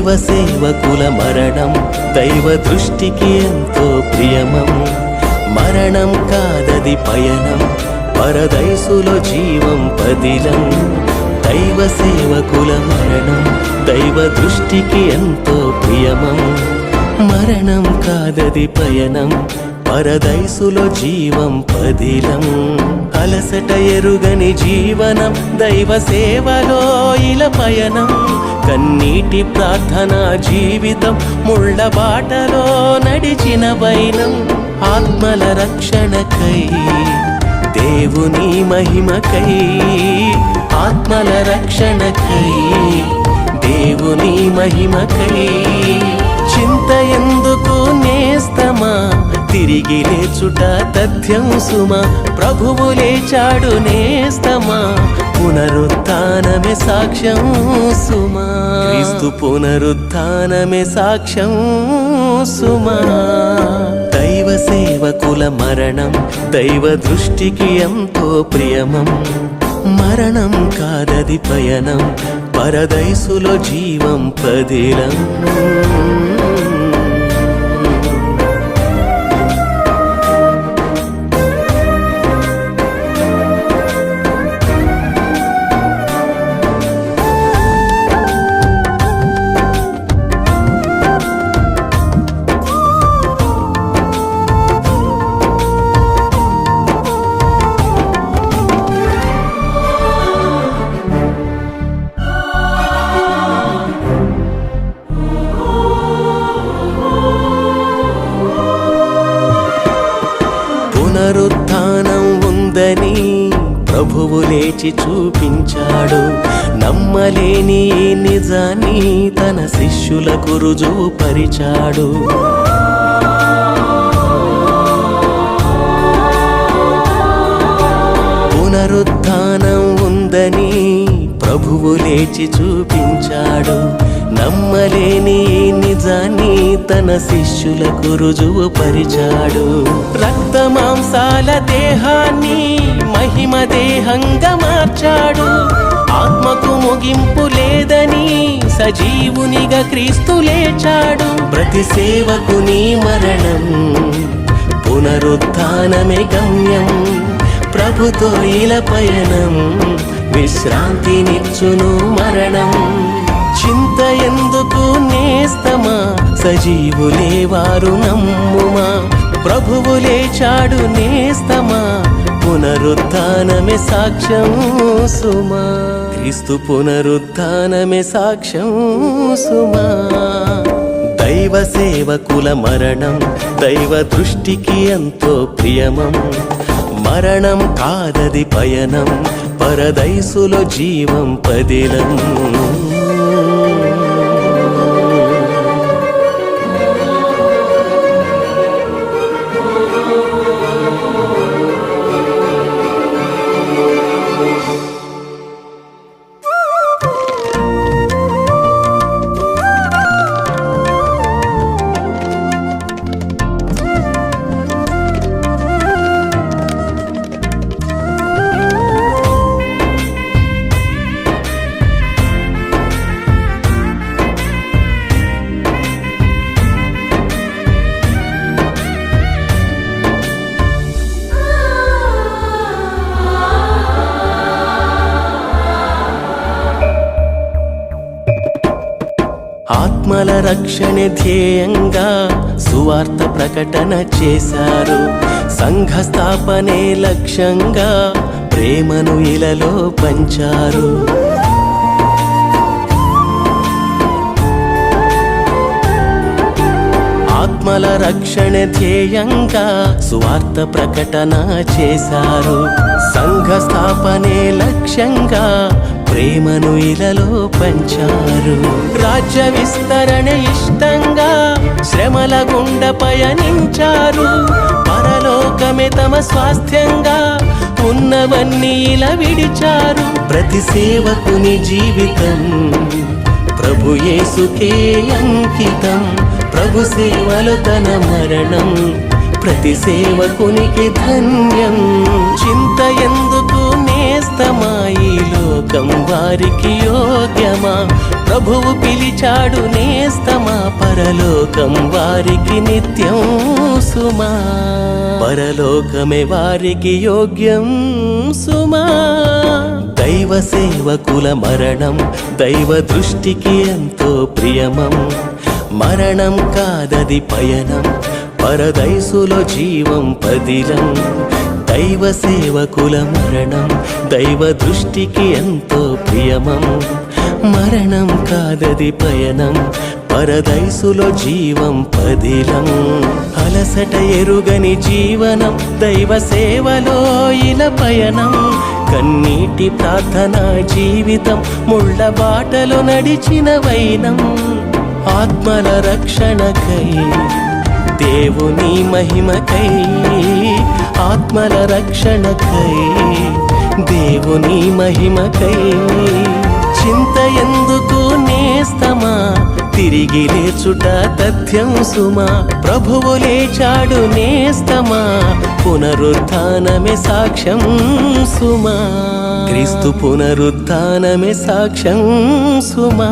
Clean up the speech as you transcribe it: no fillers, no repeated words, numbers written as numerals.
దైవ సేవకుల మరణం దైవ దృష్టికి ఎంతో ప్రియమం. మరణం కాదది పయనం, పరదైసులో జీవం పదిలం. దైవ సేవకుల మరణం దైవ దృష్టికి ఎంతో ప్రియమం. మరణం కాదది పయనం, పరదైసులో జీవం పదిలం. అలసట ఎరుగని జీవనం దైవ సేవలో ఇలా పయనం. కన్నీటి ప్రార్థన జీవితం ముళ్ళ బాటలో నడిచిన వైనం. ఆత్మల రక్షణకై దేవుని మహిమకై, ఆత్మల రక్షణకై దేవుని మహిమకై. చింత ఎందుకు నేస్తమా, తిరిగి లేచుట తథ్యం సుమా. ప్రభువు లేచాడు నేస్తమా, పునరుత్థానమే సాక్ష్యం సుమా. క్రీస్తు పునరుత్థానమే సాక్ష్యం సుమా. దైవ సేవకుల మరణం దైవ దృష్టికి ఎంతో ప్రియమం. మరణం కాదది పయనం, పరదైసులో జీవం పదిలం. పునరుత్థానం ఉందని ప్రభువు లేచి చూపించాడు. నమ్మలేని నిజాన్ని తన శిష్యులకు రుజువుపరిచాడు. పునరుత్థానం ఉందని ప్రభువు లేచి చూపించాడు. నమ్మలేని నిజాన్ని తన శిష్యులకు రుజువుపరిచాడు. రక్త మాంసాల దేహాన్ని మహిమ దేహంగా మార్చాడు. ఆత్మకు ముగింపు లేదని సజీవునిగా క్రీస్తు లేచాడు. ప్రతి సేవకుని మరణం పునరుత్థానమే గమ్యం. ప్రభుతో ఇలా పయనం విశ్రాంతినిచ్చును మరణం. చింత ఎందుకు నేస్తమా, సజీవులే వారు నమ్ముమా. ప్రభువు లేచాడు నేస్తమా, పునరుత్థానమే సాక్ష్యం సుమా. క్రీస్తు పునరుత్థానమే సాక్ష్యం సుమా. దైవ సేవకుల మరణం దైవ దృష్టికి ఎంతో ప్రియమం. మరణం కాదది పయనం, పరదైసులో జీవం పదిలం. ఆత్మల రక్షణే ధ్యేయంగా సువార్త ప్రకటన చేశారు. సంఘ స్థాపనే లక్ష్యంగా ప్రేమను ఇలలో పంచారు. ఆత్మల రక్షణ ధ్యేయంగా సువార్త ప్రకటన చేశారు. సంఘ స్థాపనే లక్ష్యంగా ప్రేమను ఇలలో పంచారు. రాజ్య విస్తరణ ఇష్టంగా శ్రమల గుండ పయనించారు. పరలోకమే తమ స్వాస్థ్యంగా ఉన్నవన్నీ ఇలా విడిచారు. ప్రతి సేవకుని జీవితం ప్రభు యేసుకే అంకితం. ప్రభు సేవలో తన మరణం ప్రతి సేవకునికి ధన్యం. చింత ఎందుకు నేస్త నేస్తమా ఈ లోకం వారికి యోగ్యమా ప్రభువు పిలిచాడు నేస్తమా పరలోకం వారికి నిత్యం సుమా పరలోకమే వారికి యోగ్యం సుమా దైవ సేవకుల మరణం దైవ దృష్టికి ఎంతో ప్రియమం మరణం కాదది పయనం పరదైసులో జీవం పదిలం దైవ సేవకుల మరణం దైవ దృష్టికి ఎంతో ప్రియమం మరణం కాదది పయనం పరదైసులో జీవం పదిలం అలసట ఎరుగని జీవనం దైవ సేవలో ఇలా పయనం కన్నీటి ప్రార్థన జీవితం ముళ్ళ బాటలో నడిచిన వైనం ఆత్మల రక్షణకై దేవుని మహిమకై ఆత్మల రక్షణకై దేవుని మహిమకై చింత ఎందుకు నేస్తమా తిరిగి లేచుట తథ్యం సుమా ప్రభువు లేచాడు నేస్తమా పునరుత్థానమే సాక్ష్యం సుమా క్రీస్తు పునరుత్థానమే సాక్ష్యం సుమా